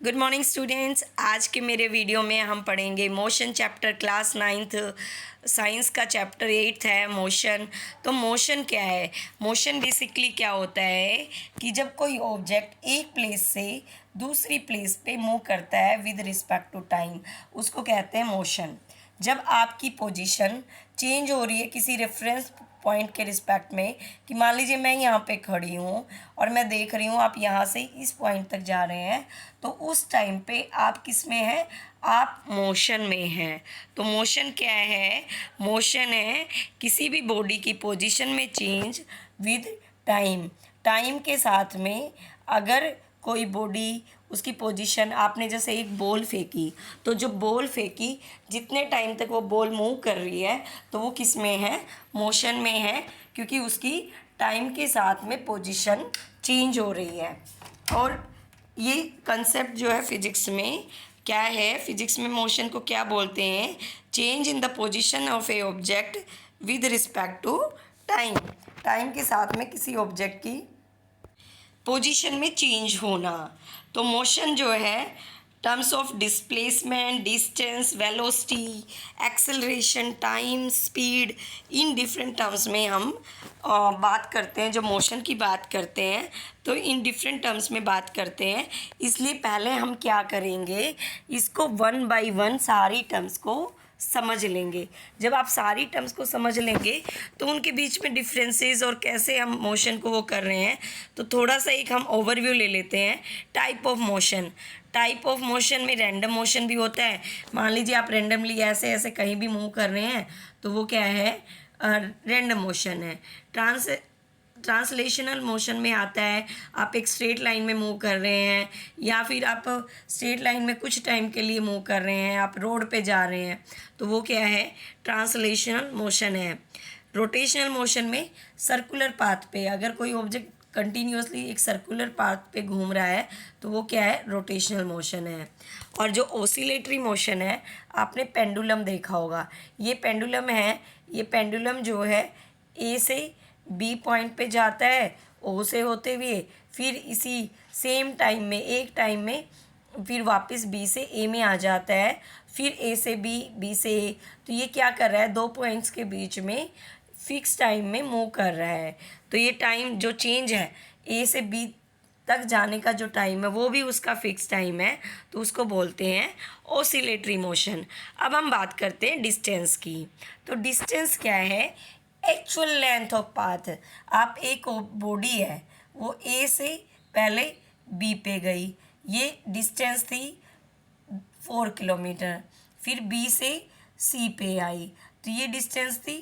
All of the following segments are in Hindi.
Good morning students. आज के मेरे वीडियो में हम पढ़ेंगे motion chapter class 9th science का चैप्टर 8 है मोशन। तो मोशन क्या है? मोशन बेसिकली क्या होता है कि जब कोई ऑब्जेक्ट एक प्लेस से दूसरी प्लेस पे मूव करता है विद रिस्पेक्ट टू टाइम, उसको कहते हैं मोशन। जब आपकी पोजीशन चेंज हो रही है किसी रेफरेंस पॉइंट के रिस्पेक्ट में, कि मान लीजिए मैं यहाँ पे खड़ी हूँ और मैं देख रही हूँ आप यहाँ से इस पॉइंट तक जा रहे हैं, तो उस टाइम पे आप किस में हैं? आप मोशन में हैं। तो मोशन क्या है? मोशन है किसी भी बॉडी की पोजीशन में चेंज विद टाइम। टाइम के साथ में अगर कोई बॉडी उसकी पोजीशन, आपने जैसे एक बॉल फेंकी, तो जो बॉल फेंकी जितने टाइम तक वो बॉल मूव कर रही है तो वो किस में है? मोशन में है, क्योंकि उसकी टाइम के साथ में पोजीशन चेंज हो रही है। और ये कंसेप्ट जो है फिजिक्स में क्या है? फिजिक्स में मोशन को क्या बोलते हैं? Change in the position of a object with respect to time. Time के साथ में किसी ऑब्जेक्ट की पोजीशन में चेंज होना। तो मोशन जो है terms of displacement, distance, velocity, acceleration, time, speed, in different terms में हम बात करते हैं। जो मोशन की बात करते हैं तो इन डिफरेंट टर्म्स में बात करते हैं। इसलिए पहले हम क्या करेंगे, इसको वन बाय वन सारी टर्म्स को समझ लेंगे। जब आप सारी टर्म्स को समझ लेंगे तो उनके बीच में डिफरेंसेस और कैसे हम मोशन को वो कर रहे हैं, तो थोड़ा सा एक हम ओवरव्यू ले लेते हैं। Type of motion. Type of motion में रैंडम मोशन भी होता है। मान लीजिए आप रैंडमली ऐसे ऐसे कहीं भी मूव कर रहे हैं तो वो क्या है? रैंडम मोशन है। ट्रांसलेशनल मोशन में आता है, आप एक स्ट्रेट लाइन में मूव कर रहे हैं, या फिर आप स्ट्रेट लाइन में कुछ टाइम के लिए मूव कर रहे हैं, आप रोड पे जा रहे हैं, तो वो क्या है? ट्रांसलेशनल मोशन है। रोटेशनल मोशन में सर्कुलर पाथ पे अगर कोई ऑब्जेक्ट कंटिन्यूसली एक सर्कुलर पाथ पे घूम रहा है तो वो क्या है? रोटेशनल मोशन है। और जो ओसिलेटरी मोशन है, आपने पेंडुलम देखा होगा। ये पेंडुलम है। ये पेंडुलम जो है ए से बी पॉइंट पे जाता है ओ से होते हुए, फिर इसी सेम टाइम में एक टाइम में फिर वापस बी से ए में आ जाता है, फिर ए से बी, बी से ए। तो ये क्या कर रहा है? दो पॉइंट्स के बीच में फिक्स टाइम में मूव कर रहा है। तो ये टाइम जो चेंज है ए से बी तक जाने का जो टाइम है वो भी उसका फिक्स टाइम है, तो उसको बोलते हैं ओसिलेटरी मोशन। अब हम बात करते हैं डिस्टेंस की। तो डिस्टेंस क्या है? Actual length of path. आप एक बॉडी है वो ए से पहले बी पे गई, ये डिस्टेंस थी 4 किलोमीटर, फिर बी से सी पे आई तो ये डिस्टेंस थी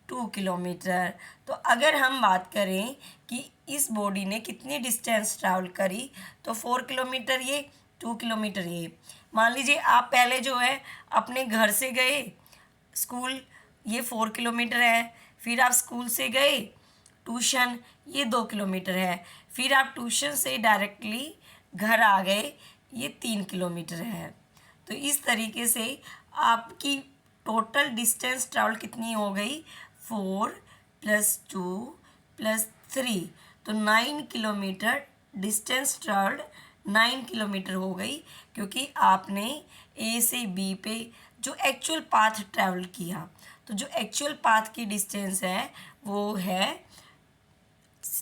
2 किलोमीटर। तो अगर हम बात करें कि इस बॉडी ने कितनी डिस्टेंस ट्रैवल करी, तो 4 किलोमीटर ये, 2 किलोमीटर ये। मान लीजिए आप पहले जो है अपने घर से गए स्कूल, ये 4 किलोमीटर है, फिर आप स्कूल से गए ट्यूशन, ये 2 किलोमीटर है, फिर आप ट्यूशन से डायरेक्टली घर आ गए, ये 3 किलोमीटर है। तो इस तरीके से आपकी टोटल डिस्टेंस ट्रैवल कितनी हो गई? 4 + 2 + 3, तो 9 किलोमीटर डिस्टेंस ट्रैवल्ड 9 किलोमीटर हो गई, क्योंकि आपने ए से बी पे जो एक्चुअल पाथ ट्रैवल किया। तो जो एक्चुअल पाथ की डिस्टेंस है वो है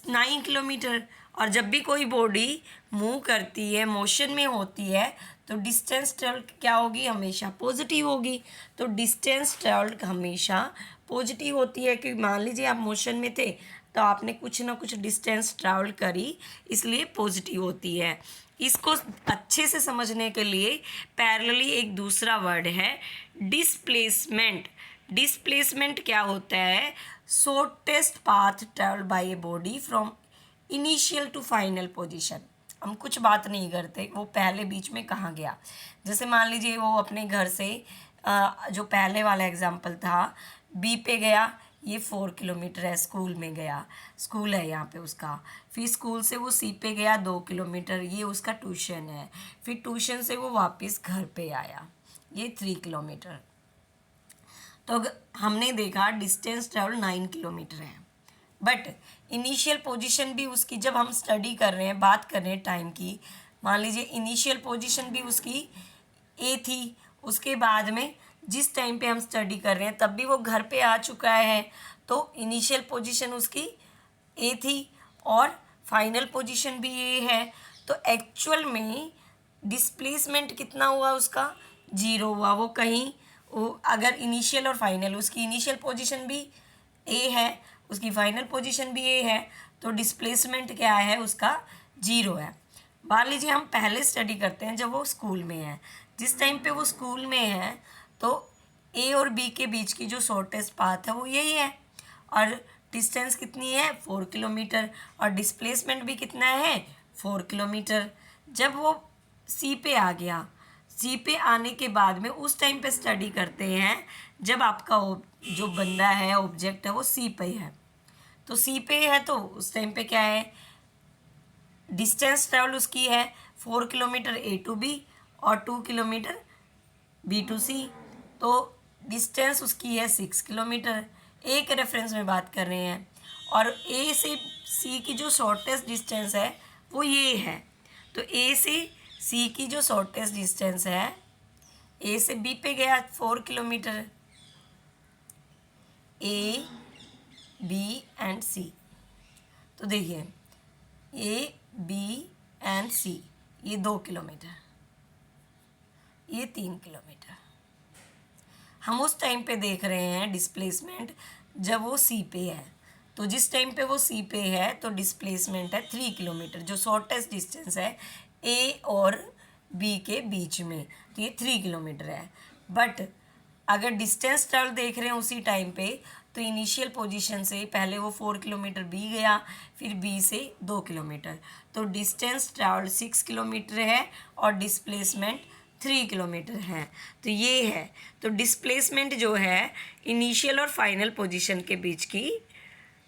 9 किलोमीटर। और जब भी कोई बॉडी मूव करती है, मोशन में होती है, तो डिस्टेंस ट्रैवल क्या होगी? हमेशा पॉजिटिव होगी। तो डिस्टेंस ट्रैवल हमेशा पॉजिटिव होती है, कि मान लीजिए आप मोशन में थे तो आपने कुछ ना कुछ डिस्टेंस ट्रैवल करी, इसलिए पॉजिटिव होती है। इसको अच्छे से समझने के लिए पैरेलली एक दूसरा वर्ड है डिस्प्लेसमेंट। डिस्प्लेसमेंट क्या होता है? Shortest path travel by a body from initial to final position. हम कुछ बात नहीं करते वो पहले बीच में कहाँ गया। जैसे मान लीजिए वो अपने घर से जो पहले वाला एग्जाम्पल था, बी पे गया, ये 4 किलोमीटर है, स्कूल में गया, स्कूल है यहाँ पे उसका, फिर स्कूल से वो सी पे गया 2 किलोमीटर, ये उसका ट्यूशन है, फिर ट्यूशन से वो वापस घर पे आया, ये 3 किलोमीटर। तो हमने देखा डिस्टेंस ट्रैवल 9 किलोमीटर है, बट इनिशियल पोजीशन भी उसकी, जब हम स्टडी कर रहे हैं, बात कर रहे हैं टाइम की, मान लीजिए इनिशियल पोजीशन भी उसकी ए थी, उसके बाद में जिस टाइम पे हम स्टडी कर रहे हैं तब भी वो घर पे आ चुका है, तो इनिशियल पोजीशन उसकी ए थी और फाइनल पोजीशन भी ए है। तो एक्चुअल में डिस्प्लेसमेंट कितना हुआ उसका, 0 हुआ। वो कहीं अगर इनिशियल और फाइनल, उसकी इनिशियल पोजीशन भी ए है, उसकी फाइनल पोजीशन भी ए है, तो डिस्प्लेसमेंट क्या है उसका, 0 है। मान लीजिए हम पहले स्टडी करते हैं जब वो स्कूल में है। जिस टाइम पे वो स्कूल में है तो ए और बी के बीच की जो शॉर्टेस्ट पाथ है वो यही है, और डिस्टेंस कितनी है, 4 किलोमीटर, और डिस्प्लेसमेंट भी कितना है, 4 किलोमीटर। जब वो सी पे आ गया, सी पे आने के बाद में उस टाइम पे स्टडी करते हैं जब आपका जो बंदा है, ऑब्जेक्ट है, वो सी पे है। तो सी पे है तो उस टाइम पे क्या है, डिस्टेंस ट्रेवल उसकी है 4 किलोमीटर ए टू बी और 2 किलोमीटर बी टू सी। तो डिस्टेंस उसकी है 6 किलोमीटर। ए के रेफरेंस में बात कर रहे हैं, और ए से सी की जो शॉर्टेस्ट डिस्टेंस है वो ये है। तो ए से सी की जो शॉर्टेस्ट डिस्टेंस है, ए से बी पे गया 4 किलोमीटर, ए बी एंड सी। तो देखिए ए बी एंड सी, ये 2 किलोमीटर, ये 3 किलोमीटर। हम उस टाइम पे देख रहे हैं डिस्प्लेसमेंट जब वो सी पे है। तो जिस टाइम पे वो सी पे है तो डिस्प्लेसमेंट है 3 किलोमीटर, जो शॉर्टेस्ट डिस्टेंस है ए और बी के बीच में, तो ये 3 किलोमीटर है। बट अगर डिस्टेंस ट्रेवल देख रहे हैं उसी टाइम पे, तो इनिशियल पोजीशन से पहले वो 4 किलोमीटर बी गया, फिर बी से 2 किलोमीटर, तो डिस्टेंस ट्रेवल 6 किलोमीटर है और डिस्प्लेसमेंट 3 किलोमीटर है। तो ये है, तो डिस्प्लेसमेंट जो है इनिशियल और फाइनल पोजीशन के बीच की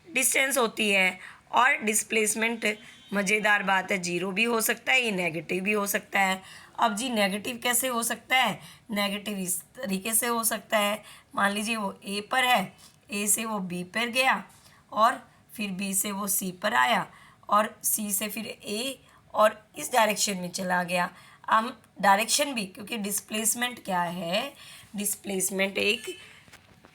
डिस्टेंस होती है। और डिस्प्लेसमेंट, मज़ेदार बात है, 0 भी हो सकता है, ये नेगेटिव भी हो सकता है। अब जी नेगेटिव कैसे हो सकता है, नेगेटिव इस तरीके से हो सकता है, मान लीजिए वो ए पर है, ए से वो बी पर गया और फिर बी से वो सी पर आया और सी से फिर ए और इस डायरेक्शन में चला गया। हम डायरेक्शन भी, क्योंकि डिस्प्लेसमेंट क्या है, डिस्प्लेसमेंट एक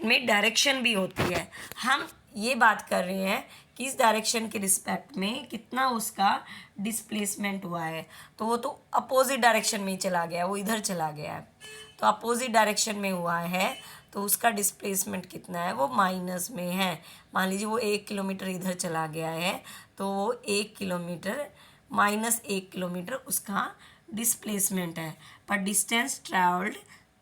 में डायरेक्शन भी होती है। हम ये बात कर रहे हैं कि इस डायरेक्शन के रिस्पेक्ट में कितना उसका डिस्प्लेसमेंट हुआ है, तो वो तो अपोजिट डायरेक्शन में ही चला गया, वो इधर चला गया है। तो अपोजिट डायरेक्शन में हुआ है तो उसका डिस्प्लेसमेंट कितना है, वो माइनस में है। मान लीजिए वो 1 किलोमीटर इधर चला गया है, तो वो 1 किलोमीटर माइनस 1 किलोमीटर उसका डिस्प्लेसमेंट है। पर डिस्टेंस ट्रैवल्ड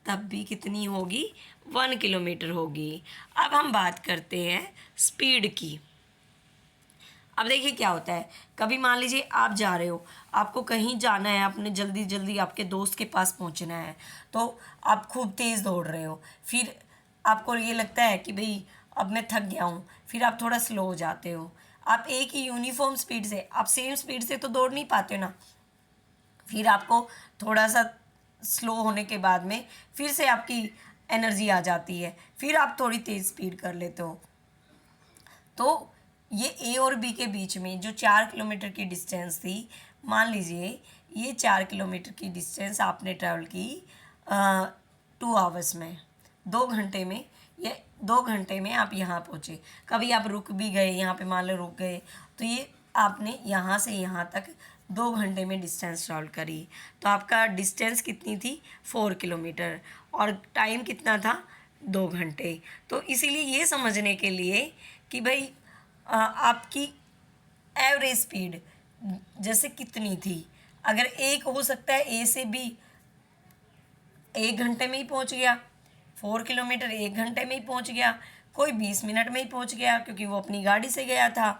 तब भी कितनी होगी, 1 किलोमीटर होगी। अब हम बात करते हैं स्पीड की। अब देखिए क्या होता है, कभी मान लीजिए आप जा रहे हो, आपको कहीं जाना है, आपने जल्दी जल्दी आपके दोस्त के पास पहुंचना है, तो आप खूब तेज़ दौड़ रहे हो, फिर आपको ये लगता है कि भाई अब मैं थक गया हूँ, फिर आप थोड़ा स्लो हो जाते हो। आप एक ही यूनिफॉर्म स्पीड से, आप सेम स्पीड से तो दौड़ नहीं पाते हो ना, फिर आपको थोड़ा सा स्लो होने के बाद में फिर से आपकी एनर्जी आ जाती है, फिर आप थोड़ी तेज़ स्पीड कर लेते हो। तो ये ए और बी के बीच में जो 4 किलोमीटर की डिस्टेंस थी, मान लीजिए ये 4 किलोमीटर की डिस्टेंस आपने ट्रैवल की 2 आवर्स में, 2 घंटे में, या 2 घंटे में आप यहाँ पहुँचे। कभी आप रुक भी गए, यहाँ पे मान लो रुक गए, तो ये आपने यहाँ से यहाँ तक 2 घंटे में डिस्टेंस ट्रैवल करी। तो आपका डिस्टेंस कितनी थी, 4 किलोमीटर, और टाइम कितना था, 2 घंटे। तो इसीलिए ये समझने के लिए कि भाई आपकी एवरेज स्पीड जैसे कितनी थी, अगर एक हो सकता है ए से बी 1 घंटे में ही पहुंच गया, 4 किलोमीटर 1 घंटे में ही पहुंच गया, कोई 20 मिनट में ही पहुंच गया क्योंकि वो अपनी गाड़ी से गया था।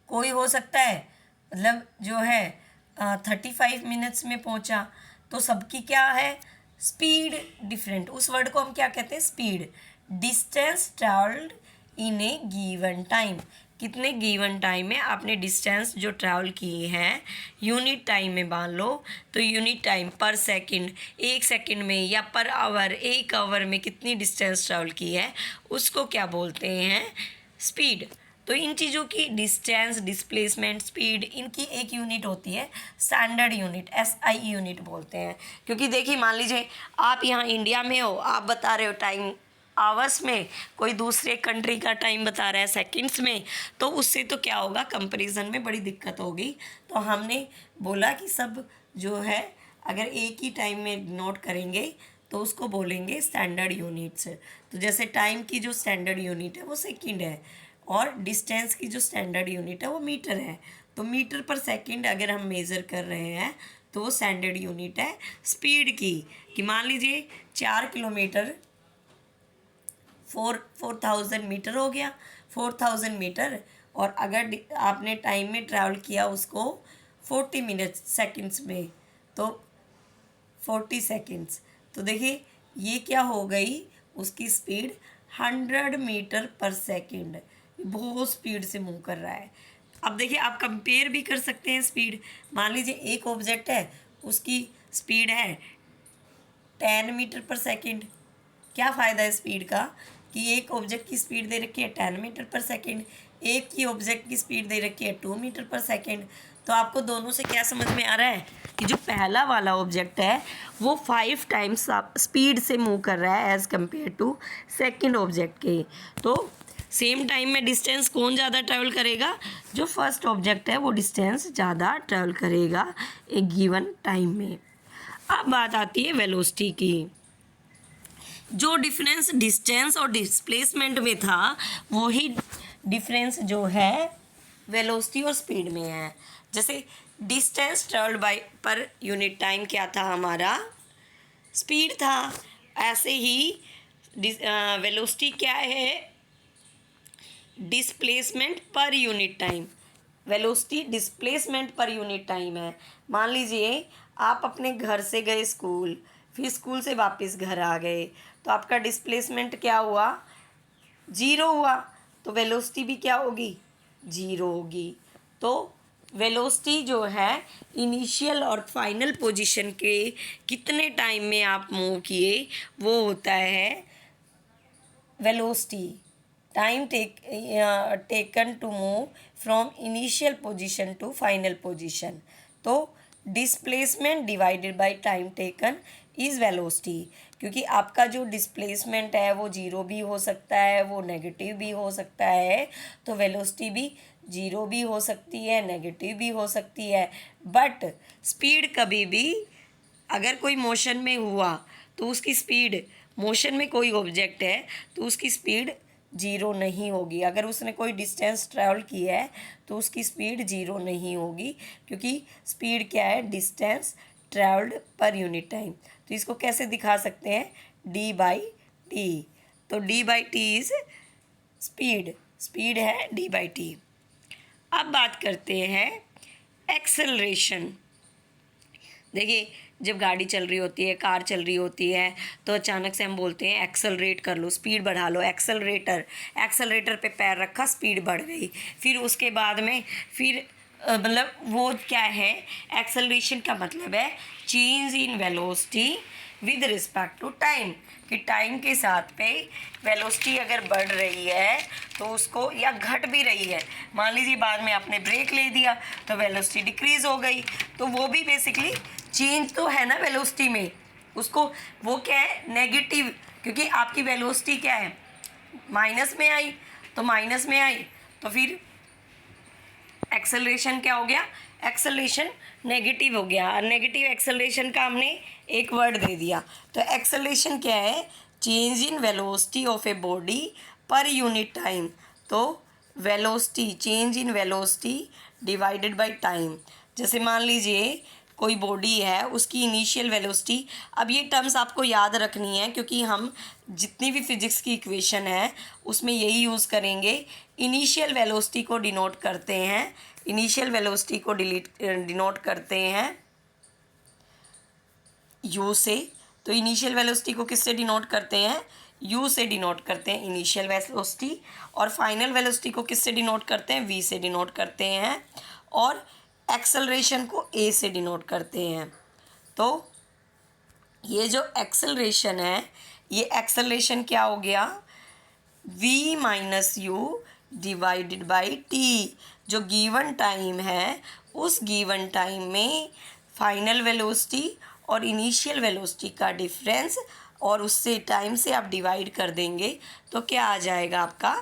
कोई हो सकता है मतलब जो है 35 मिनट्स में पहुंचा। तो सबकी क्या है, स्पीड डिफरेंट। उस वर्ड को हम क्या कहते हैं, speed. Distance travelled in A given time, कितने गिवन टाइम में आपने डिस्टेंस जो ट्रैवल की है, यूनिट टाइम में मान लो, तो यूनिट टाइम पर सेकंड, 1 सेकंड में, या पर आवर, 1 आवर में कितनी डिस्टेंस ट्रैवल की है, उसको क्या बोलते हैं, स्पीड। तो इन चीज़ों की डिस्टेंस, डिस्प्लेसमेंट, स्पीड, इनकी एक यूनिट होती है स्टैंडर्ड यूनिट, SI यूनिट बोलते हैं। क्योंकि देखिए मान लीजिए आप यहाँ इंडिया में हो, आप बता रहे हो टाइम आवर्स में, कोई दूसरे कंट्री का टाइम बता रहा है सेकंड्स में, तो उससे तो क्या होगा, कंपैरिजन में बड़ी दिक्कत होगी। तो हमने बोला कि सब जो है अगर एक ही टाइम में नोट करेंगे तो उसको बोलेंगे स्टैंडर्ड यूनिट्स। तो जैसे टाइम की जो स्टैंडर्ड यूनिट है वो सेकंड है, और डिस्टेंस की जो स्टैंडर्ड यूनिट है वो मीटर है। तो मीटर पर सेकंड अगर हम मेज़र कर रहे हैं तो वो स्टैंडर्ड यूनिट है स्पीड की। कि मान लीजिए 4 किलोमीटर 4,000 मीटर हो गया, 4,000 मीटर, और अगर आपने टाइम में ट्रैवल किया उसको 40 मिनट सेकंड्स में, तो 40 सेकंड्स, तो देखिए ये क्या हो गई, उसकी स्पीड 100 मीटर पर सेकंड, बहुत स्पीड से मूव कर रहा है। अब देखिए आप कंपेयर भी कर सकते हैं स्पीड। मान लीजिए एक ऑब्जेक्ट है, उसकी स्पीड है 10 मीटर पर सेकंड। क्या फ़ायदा है स्पीड का कि एक ऑब्जेक्ट की स्पीड दे रखी है 10 मीटर पर सेकंड, एक की ऑब्जेक्ट की स्पीड दे रखी है 2 मीटर पर सेकंड। तो आपको दोनों से क्या समझ में आ रहा है कि जो पहला वाला ऑब्जेक्ट है वो 5 टाइम्स स्पीड से मूव कर रहा है as compare to second object के। तो सेम टाइम में डिस्टेंस कौन ज़्यादा ट्रैवल करेगा, जो फर्स्ट ऑब्जेक्ट है वो डिस्टेंस ज़्यादा ट्रैवल करेगा एक गिवन टाइम में। अब बात आती है वेलोसिटी की। जो डिफरेंस डिस्टेंस और डिस्प्लेसमेंट में था वही डिफरेंस जो है वेलोसिटी और स्पीड में है। जैसे डिस्टेंस ट्रैवल्ड बाय पर यूनिट टाइम क्या था हमारा, स्पीड था, ऐसे ही वेलोसिटी क्या है, डिस्प्लेसमेंट पर यूनिट टाइम। वेलोसिटी डिस्प्लेसमेंट पर यूनिट टाइम है। मान लीजिए आप अपने घर से गए स्कूल, फिर स्कूल से वापस घर आ गए, तो आपका डिस्प्लेसमेंट क्या हुआ, 0 हुआ, तो वेलोसिटी भी क्या होगी, 0 होगी। तो वेलोसिटी जो है इनिशियल और फाइनल पोजीशन के कितने टाइम में आप मूव किए वो होता है velocity, time taken to move from initial position to final position. तो displacement divided by time taken is velocity. क्योंकि आपका जो डिस्प्लेसमेंट है वो 0 भी हो सकता है, वो नेगेटिव भी हो सकता है, तो वेलोसिटी भी 0 भी हो सकती है, नेगेटिव भी हो सकती है। बट स्पीड कभी भी, अगर कोई मोशन में हुआ तो उसकी स्पीड, मोशन में कोई ऑब्जेक्ट है तो उसकी स्पीड 0 नहीं होगी। अगर उसने कोई डिस्टेंस ट्रैवल की है तो उसकी स्पीड 0 नहीं होगी, क्योंकि स्पीड क्या है, डिस्टेंस ट्रैवल्ड पर यूनिट टाइम। तो इसको कैसे दिखा सकते हैं, d/t। तो d/t इज स्पीड, स्पीड है d/t। अब बात करते हैं एक्सेलरेशन। देखिए जब गाड़ी चल रही होती है, कार चल रही होती है, तो अचानक से हम बोलते हैं एक्सेलरेट कर लो, स्पीड बढ़ा लो, एक्सेलरेटर पे पैर रखा, स्पीड बढ़ गई। फिर उसके बाद में फिर मतलब वो क्या है, एक्सेलरेशन का मतलब है change in velocity with respect to time. कि टाइम के साथ पे वेलोसिटी अगर बढ़ रही है तो उसको, या घट भी रही है, मान लीजिए बाद में आपने ब्रेक ले दिया तो वेलोसिटी डिक्रीज हो गई, तो वो भी बेसिकली चेंज तो है ना वेलोसिटी में। उसको वो क्या है, नेगेटिव, क्योंकि आपकी वेलोसिटी क्या है, माइनस में आई, तो माइनस में आई तो फिर एक्सेलरेशन क्या हो गया, एक्सेलरेशन नेगेटिव हो गया। और नेगेटिव एक्सेलरेशन का हमने एक वर्ड दे दिया। तो एक्सेलरेशन क्या है, change in velocity of a body per unit time. तो velocity, change in velocity divided by time. जैसे मान लीजिए कोई बॉडी है, उसकी इनिशियल वेलोसिटी, अब ये टर्म्स आपको याद रखनी है क्योंकि हम जितनी भी फिजिक्स की इक्वेशन है उसमें यही यूज़ करेंगे। इनिशियल वेलोसिटी को डिनोट करते हैं, इनिशियल वेलोसिटी को डिनोट करते हैं यू से। तो इनिशियल वेलोसिटी को किससे डिनोट करते हैं, यू से डिनोट करते हैं इनिशियल वेलोसिटी। और फाइनल वेलोसिटी को किससे डिनोट करते हैं, वी से डिनोट करते हैं। और एक्सेलरेशन को ए से डिनोट करते हैं। तो ये जो एक्सेलरेशन है, ये एक्सेलरेशन क्या हो गया, v - u divided by T. जो गिवन टाइम है उस गिवन टाइम में फाइनल वेलोसिटी और इनिशियल वेलोसिटी का डिफरेंस, और उससे टाइम से आप डिवाइड कर देंगे तो क्या आ जाएगा, आपका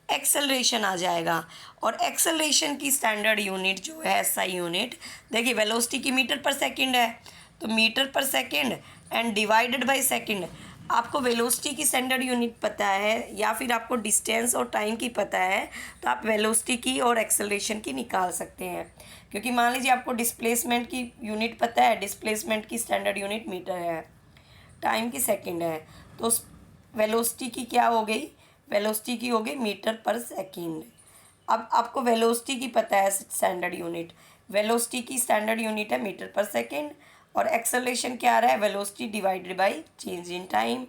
एक्सेलरेशन आ जाएगा। और एक्सेलरेशन की स्टैंडर्ड यूनिट जो है एसआई यूनिट, देखिए वेलोसिटी की मीटर पर सेकंड है, तो मीटर पर second and divided by second. आपको वेलोसिटी की स्टैंडर्ड यूनिट पता है या फिर आपको डिस्टेंस और टाइम की पता है तो आप वेलोसिटी की और एक्सेलरेशन की निकाल सकते हैं। क्योंकि मान लीजिए आपको डिस्प्लेसमेंट की यूनिट पता है, डिस्प्लेसमेंट की स्टैंडर्ड यूनिट मीटर है, टाइम की सेकंड है, तो उस वेलोसिटी की क्या हो गई, वेलोसिटी की हो गई मीटर पर सेकंड। अब आपको वेलोसिटी की पता है स्टैंडर्ड यूनिट, वेलोसिटी की स्टैंडर्ड यूनिट है मीटर पर सेकंड, और एक्सेलरेशन क्या आ रहा है, velocity divided by change in time,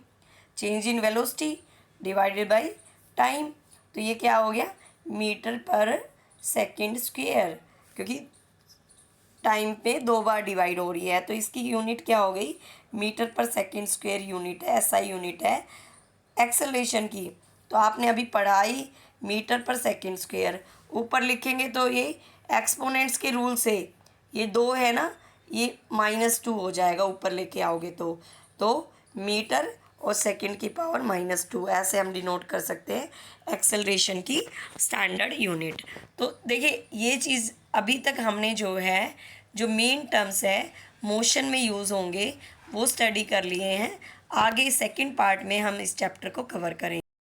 change in velocity divided by time. तो ये क्या हो गया, मीटर पर सेकंड स्क्वायर, क्योंकि टाइम पे 2 बार डिवाइड हो रही है तो इसकी यूनिट क्या हो गई, मीटर पर सेकंड स्क्वायर यूनिट है, एसआई यूनिट है एक्सेलरेशन की। तो आपने अभी पढ़ाई मीटर पर सेकंड स्क्वायर, ऊपर लिखेंगे तो ये एक्सपोनेंट्स के रूल से ये 2 है ना, ये -2 हो जाएगा ऊपर लेके आओगे तो मीटर और सेकंड की पावर -2, ऐसे हम डिनोट कर सकते हैं एक्सेलरेशन की स्टैंडर्ड यूनिट। तो देखिए ये चीज़ अभी तक हमने जो है जो मेन टर्म्स है मोशन में यूज़ होंगे वो स्टडी कर लिए हैं। आगे सेकंड पार्ट में हम इस चैप्टर को कवर करेंगे।